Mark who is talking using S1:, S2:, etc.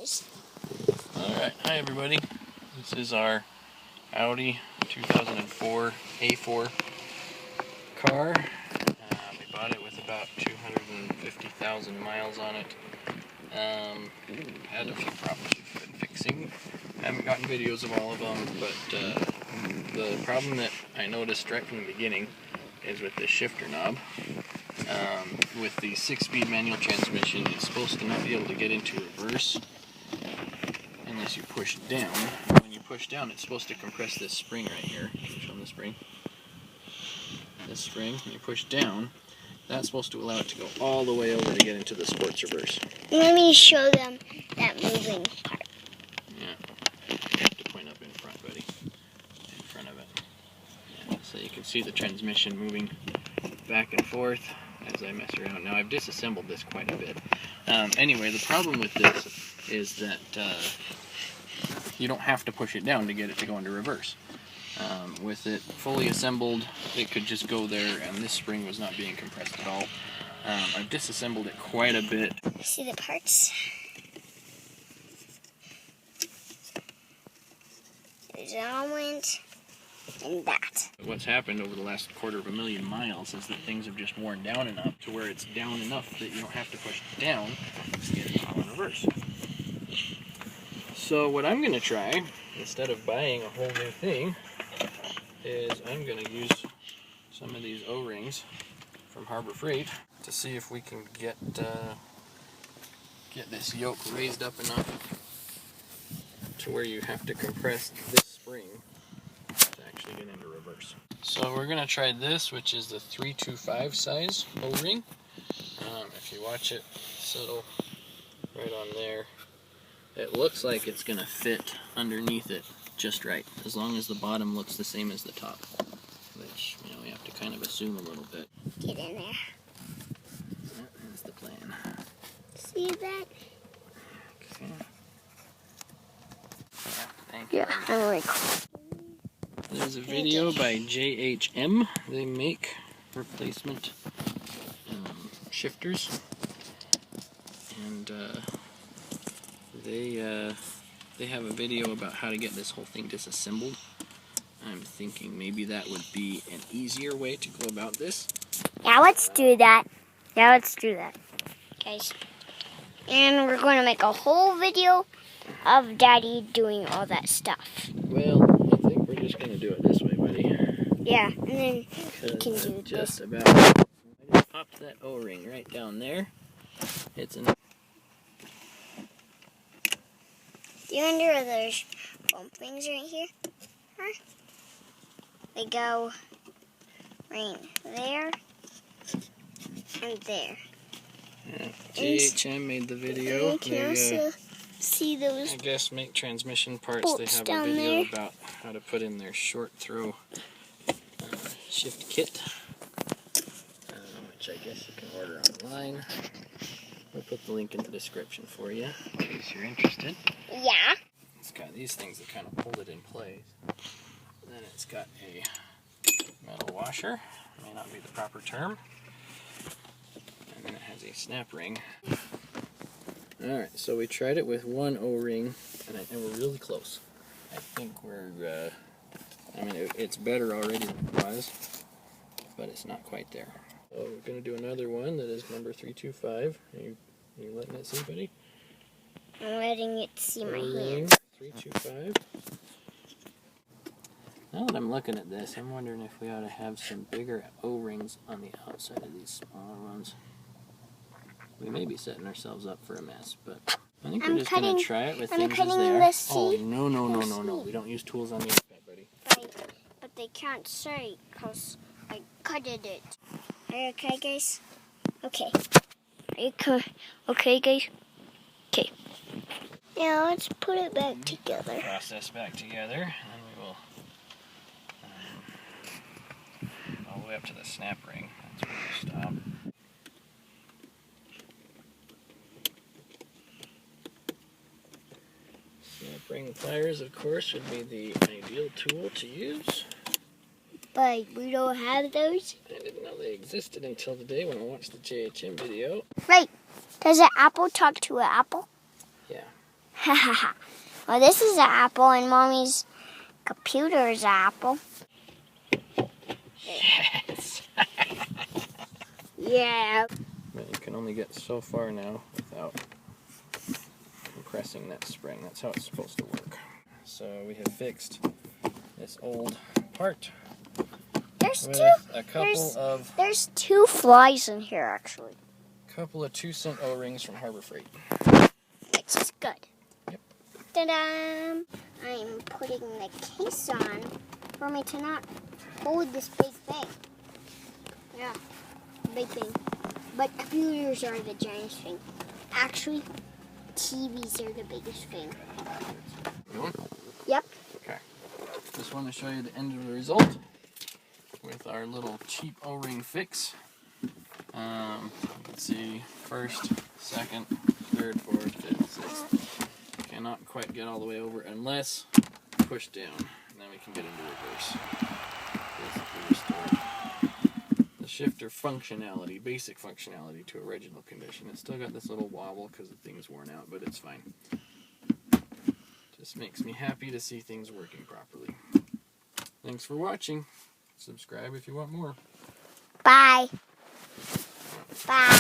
S1: guys.
S2: Alright, hi everybody. This is our Audi 2004 A4 car. We bought it with about 250,000 miles on it. Had a few problems we've been fixing. Haven't gotten videos of all of them, but the problem that I noticed right from the beginning is with the shifter knob. With the 6-speed manual transmission, it's supposed to not be able to get into reverse unless you push down. When you push down, it's supposed to compress this spring right here. Show them the spring. This spring, when you push down, that's supposed to allow it to go all the way over to get into the sports reverse.
S1: Let me show them that moving part.
S2: Yeah, you have to point up in front, buddy. In front of it. Yeah, so you can see the transmission moving back and forth as I mess around. Now I've disassembled this quite a bit. Anyway, the problem with this is that you don't have to push it down to get it to go into reverse. With it fully assembled, it could just go there, and this spring was not being compressed at all. I've disassembled it quite a bit.
S1: See the parts? There's an element and that.
S2: What's happened over the last 250,000 miles is that things have just worn down enough to where it's down enough that you don't have to push it down to get it in reverse. So what I'm going to try, instead of buying a whole new thing, is I'm going to use some of these O-rings from Harbor Freight to see if we can get this yoke raised up enough to where you have to compress this spring to actually get into reverse. So we're going to try this, which is the 325 size O-ring. If you watch it settle right on there, it looks like it's going to fit underneath it just right, as long as the bottom looks the same as the top, which, you know, we have to kind of assume a little bit.
S1: Get in there.
S2: That's the plan.
S1: See that?
S2: Okay. Yeah, thank you.
S1: Yeah, I'm really cool.
S2: There's a video by JHM. They make replacement shifters, and they have a video about how to get this whole thing disassembled. I'm thinking maybe that would be an easier way to go about this.
S1: Yeah, let's do that. Guys. And we're going to make a whole video of Daddy doing all that stuff.
S2: Well, I think we're just going to do it this way, buddy.
S1: Yeah, and then you can do
S2: just
S1: this.
S2: about. I just popped that O-ring right down there. It's an.
S1: Do you wonder there's foam things right here? Huh? They go right there and there.
S2: Yeah, JHM made the video.
S1: You can also see those.
S2: I guess make transmission parts. They have a video about how to put in their short throw shift kit, which I guess you can order online. We'll put the link in the description for you in case you're interested.
S1: Yeah.
S2: It's got these things that kind of hold it in place. Then it's got a metal washer. May not be the proper term. And then it has a snap ring. Alright, so we tried it with one O-ring, and we're really close. I think we're, I mean, it's better already than it was, but it's not quite there. So we're going to do another one that is number 325. Are you letting it see, buddy?
S1: I'm letting it see my
S2: O-ring,
S1: hand.
S2: 325. Now that I'm looking at this, I'm wondering if we ought to have some bigger O-rings on the outside of these smaller ones. We may be setting ourselves up for a mess, but I think we're just going to try it with things as they are. Oh, no. We don't use tools on the iPad, buddy.
S1: But they can't say because I cutted it. Are you okay, guys? Okay. Are you okay, guys? Okay. Now let's put it back together.
S2: Process back together, and then we will all the way up to the snap ring. That's where we stop. Snap ring pliers, of course, would be the ideal tool to use.
S1: But we don't have those.
S2: I didn't know they existed until today when I watched the JHM video.
S1: Right. Does an apple talk to an apple?
S2: Yeah.
S1: Hahaha. Well, this is an apple, and Mommy's computer is an apple.
S2: Yes.
S1: Yeah.
S2: But you can only get so far now without compressing that spring. That's how it's supposed to work. So we have fixed this old part.
S1: There's
S2: There's
S1: 2 flies in here, actually.
S2: couple of 2-cent O-rings from Harbor Freight.
S1: Which is good.
S2: Yep.
S1: Ta-da! I'm putting the case on for me to not hold this big thing. Yeah, big thing. But computers are the giant thing. Actually, TVs are the biggest thing.
S2: Going?
S1: Yep.
S2: Okay. Just want to show you the end of the result with our little cheap O-ring fix. Let's see, first, second, third, fourth, fifth, sixth. Cannot quite get all the way over unless pushed down, and then we can get into reverse. Basically restore the shifter functionality, basic functionality to original condition. It's still got this little wobble because the thing's worn out, but it's fine. Just makes me happy to see things working properly. Thanks for watching. Subscribe if you want more.
S1: Bye. Bye.